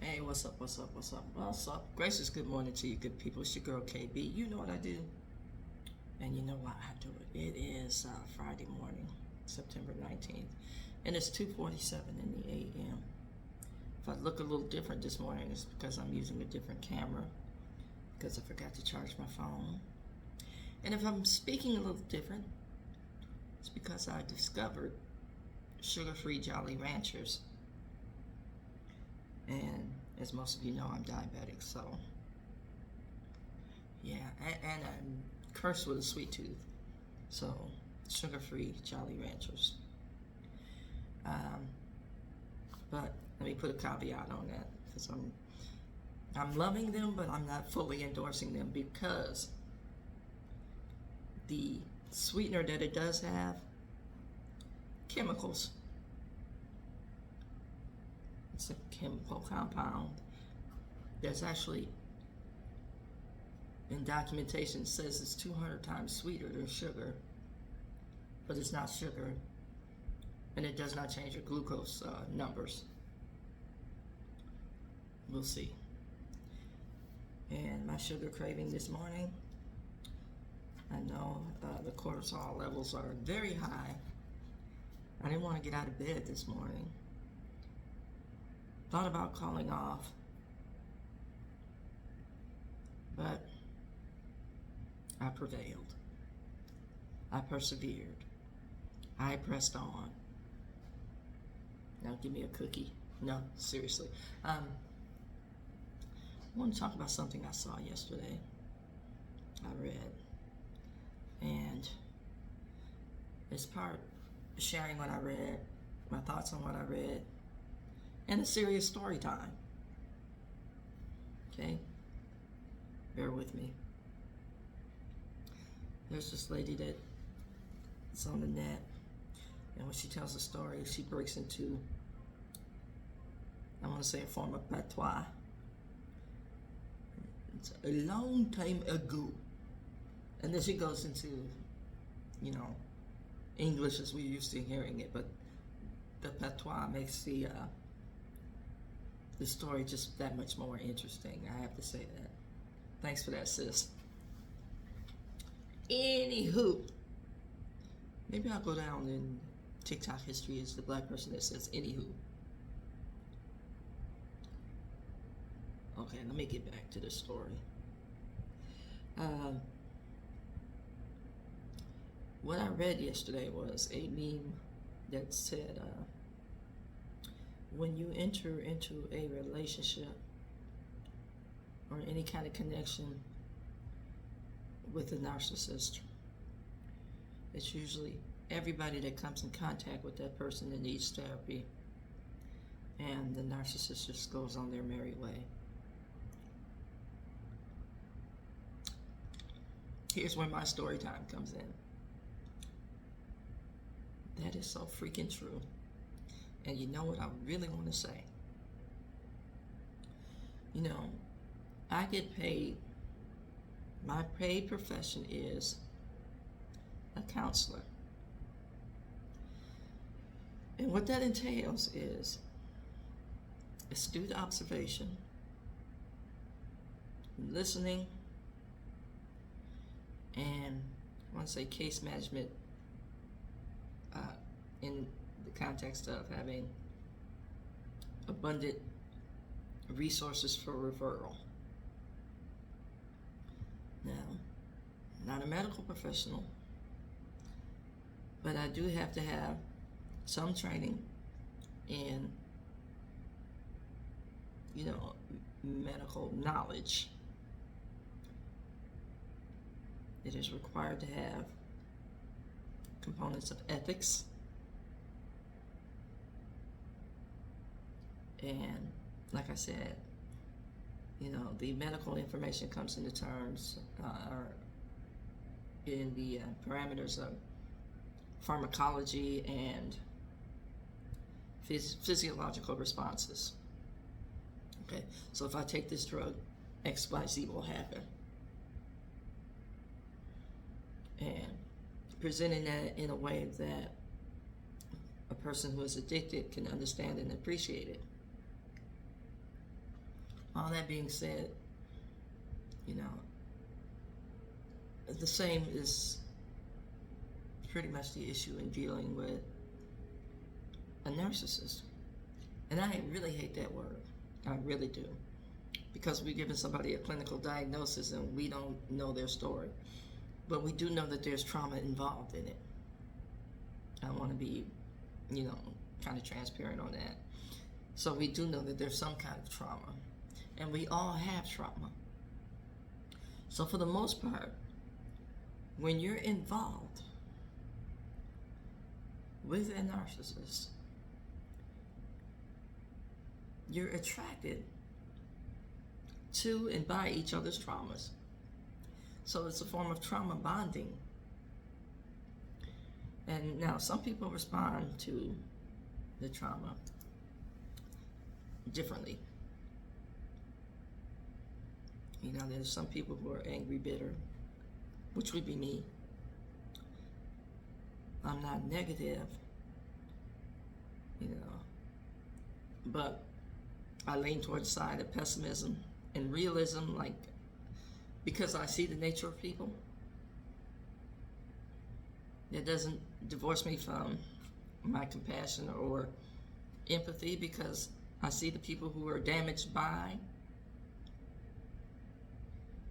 Hey, what's up, what's up, what's up, what's up? Gracious good morning to you good people. It's your girl KB. You know what I do, and you know why I do it. It is Friday morning, September 19th, and it's 2:47 in the a.m. If I look a little different this morning, it's because I'm using a different camera, because I forgot to charge my phone. And if I'm speaking a little different, it's because I discovered sugar-free Jolly Ranchers. And as most of you know, I'm diabetic, so yeah, and I'm cursed with a sweet tooth. So sugar-free Jolly Ranchers. But let me put a caveat on that because I'm loving them, but I'm not fully endorsing them because the sweetener that it does have, chemicals. It's a chemical compound. There's actually, in documentation, says it's 200 times sweeter than sugar, but it's not sugar, and it does not change your glucose numbers. We'll see. And my sugar craving this morning, I know the cortisol levels are very high. I didn't want to get out of bed this morning. Thought about calling off, but I prevailed. I persevered. I pressed on. Now give me a cookie. No, seriously. I want to talk about something I saw yesterday. I read. And it's part sharing what I read, my thoughts on what I read, and a serious story time. Okay? Bear with me. There's this lady that's on the net, and when she tells a story, she breaks into, I want to say, a form of patois. It's a long time ago. And then she goes into, English as we're used to hearing it, but the patois makes the story just that much more interesting. I have to say that. Thanks for that, sis. Anywho, maybe I'll go down in TikTok history as the black person that says anywho. Okay, let me get back to the story. What I read yesterday was a meme that said, when you enter into a relationship or any kind of connection with a narcissist, it's usually everybody that comes in contact with that person that needs therapy, and the narcissist just goes on their merry way. Here's where my story time comes in. That is so freaking true. And you know what I really want to say? I get paid. My paid profession is a counselor. And what that entails is astute observation, listening, and I want to say case management in the context of having abundant resources for referral. Now, not a medical professional, but I do have to have some training in, medical knowledge. It is required to have components of ethics and, like I said, the medical information comes in the terms or in the parameters of pharmacology and physiological responses. Okay, so if I take this drug, XYZ will happen. And presenting that in a way that a person who is addicted can understand and appreciate it. All that being said, you know, the same is pretty much the issue in dealing with a narcissist. And I really hate that word. I really do. Because we're giving somebody a clinical diagnosis and we don't know their story. But we do know that there's trauma involved in it. I want to be, kind of transparent on that. So we do know that there's some kind of trauma. And we all have trauma. So for the most part, when you're involved with a narcissist, you're attracted to and by each other's traumas. So it's a form of trauma bonding. And now some people respond to the trauma differently. There's some people who are angry, bitter, which would be me. I'm not negative, but I lean towards the side of pessimism and realism, because I see the nature of people. That doesn't divorce me from my compassion or empathy, because I see the people who are damaged by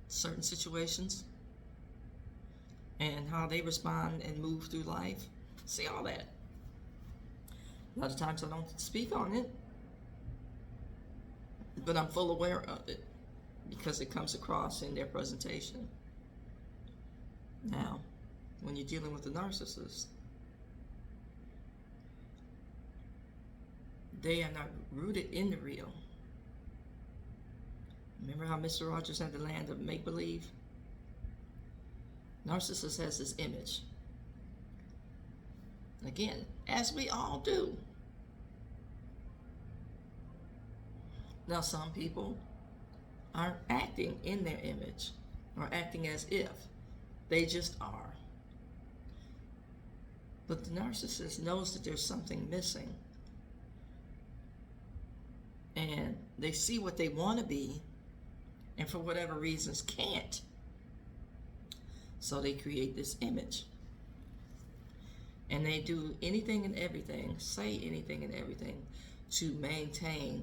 certain situations and how they respond and move through life. See all that. A lot of times I don't speak on it, but I'm full aware of it because it comes across in their presentation. Now, when you're dealing with a narcissist, they are not rooted in the real. Remember how Mr. Rogers had the land of make-believe? Narcissist has this image. Again, as we all do. Now, some people aren't acting in their image or acting as if. They just are. But the narcissist knows that there's something missing. And they see what they want to be, and for whatever reasons can't. So they create this image. And they do anything and everything, say anything and everything, to maintain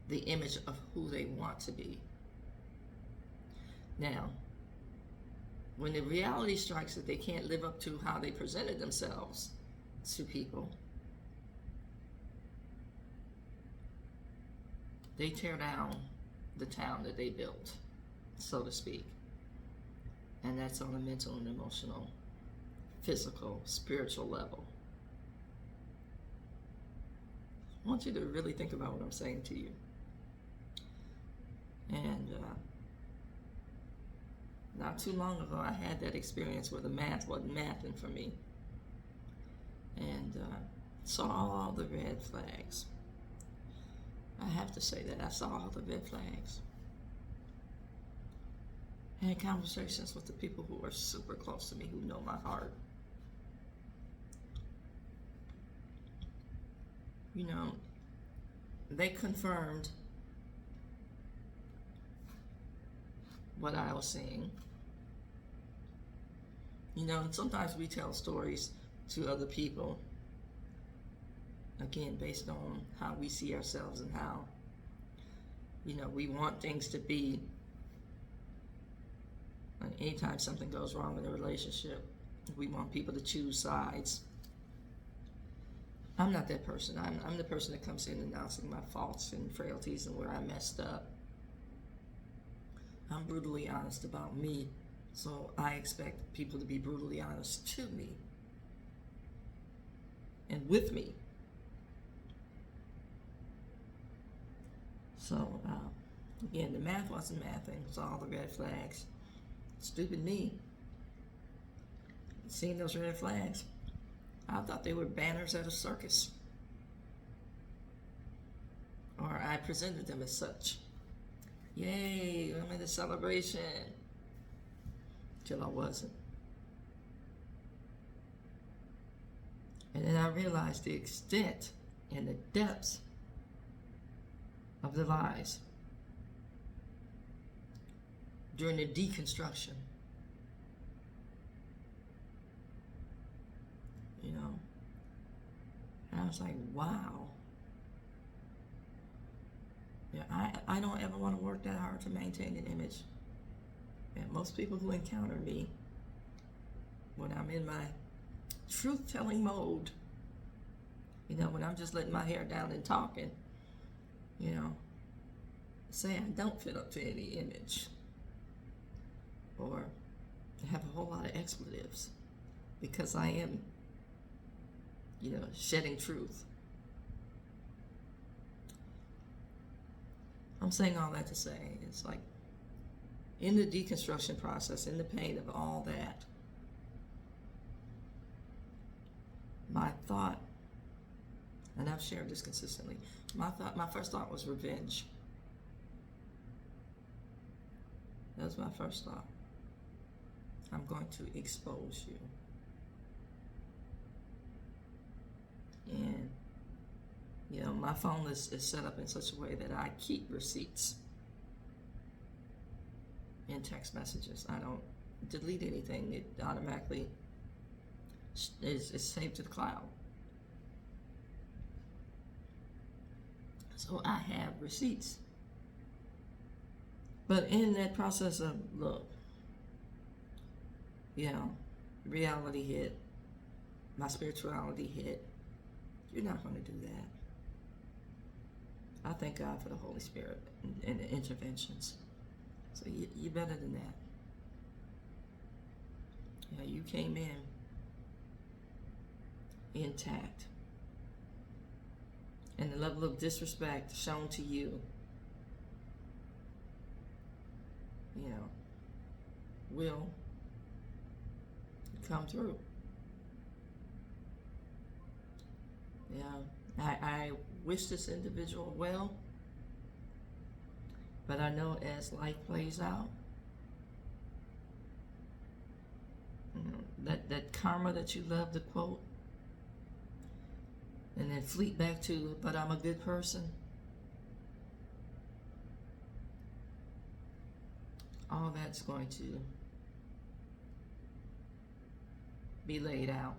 the image of who they want to be. Now, when the reality strikes that they can't live up to how they presented themselves to people, they tear down the town that they built, so to speak. And that's on a mental and emotional, physical, spiritual level. I want you to really think about what I'm saying to you. And not too long ago, I had that experience where the math wasn't mathing for me. And saw all the red flags. I have to say that I saw all the red flags. I had conversations with the people who are super close to me, who know my heart. They confirmed what I was seeing. And sometimes we tell stories to other people, again, based on how we see ourselves and how, we want things to be. And anytime something goes wrong in a relationship, we want people to choose sides. I'm not that person. I'm the person that comes in announcing my faults and frailties and where I messed up. I'm brutally honest about me, so I expect people to be brutally honest to me and with me. So, again, the math wasn't mathing, saw all the red flags. Stupid me. Seeing those red flags, I thought they were banners at a circus. Or I presented them as such. Yay, I'm in the celebration. Till I wasn't. And then I realized the extent and the depths of the lies during the deconstruction. You know, and I was like, wow. Yeah, I don't ever want to work that hard to maintain an image. And most people who encounter me when I'm in my truth-telling mode, you know, when I'm just letting my hair down and talking, you know, say I don't fit up to any image, or have a whole lot of expletives, because I am, you know, shedding truth. I'm saying all that to say, it's like, in the deconstruction process, in the pain of all that, my thought, and I've shared this consistently, my first thought was revenge. That was my first thought. I'm going to expose you. And, you know, my phone is set up in such a way that I keep receipts in text messages. I don't delete anything. It automatically is saved to the cloud. So I have receipts. But in that process of, look, you know, reality hit, my spirituality hit, you're not going to do that. I thank God for the Holy Spirit and the interventions. So you're better than that. Yeah, you came in intact. And the level of disrespect shown to you, you know, will come through. Yeah, I wish this individual well, but I know as life plays out, you know, that karma that you love to quote, and then fleet back to, but I'm a good person. All that's going to be laid out.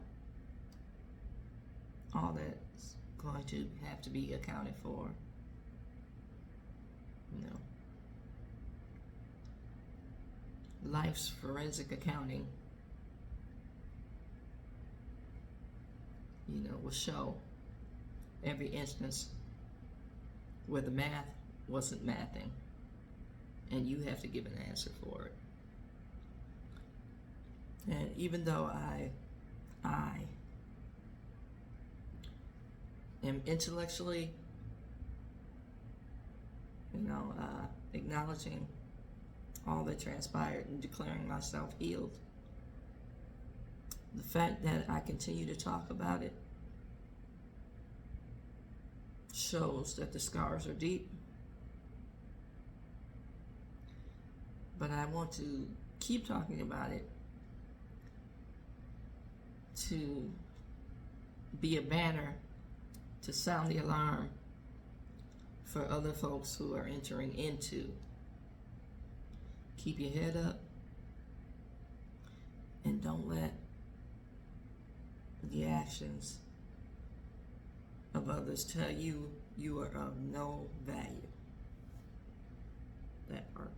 All that's going to have to be accounted for. You know, life's forensic accounting, you know, will show every instance where the math wasn't mathing, and you have to give an answer for it. And even though I am intellectually, you know, acknowledging all that transpired and declaring myself healed, the fact that I continue to talk about it shows that the scars are deep. But I want to keep talking about it to be a banner to sound the alarm for other folks who are entering into. Keep your head up and don't let the actions of others tell you you are of no value. That part.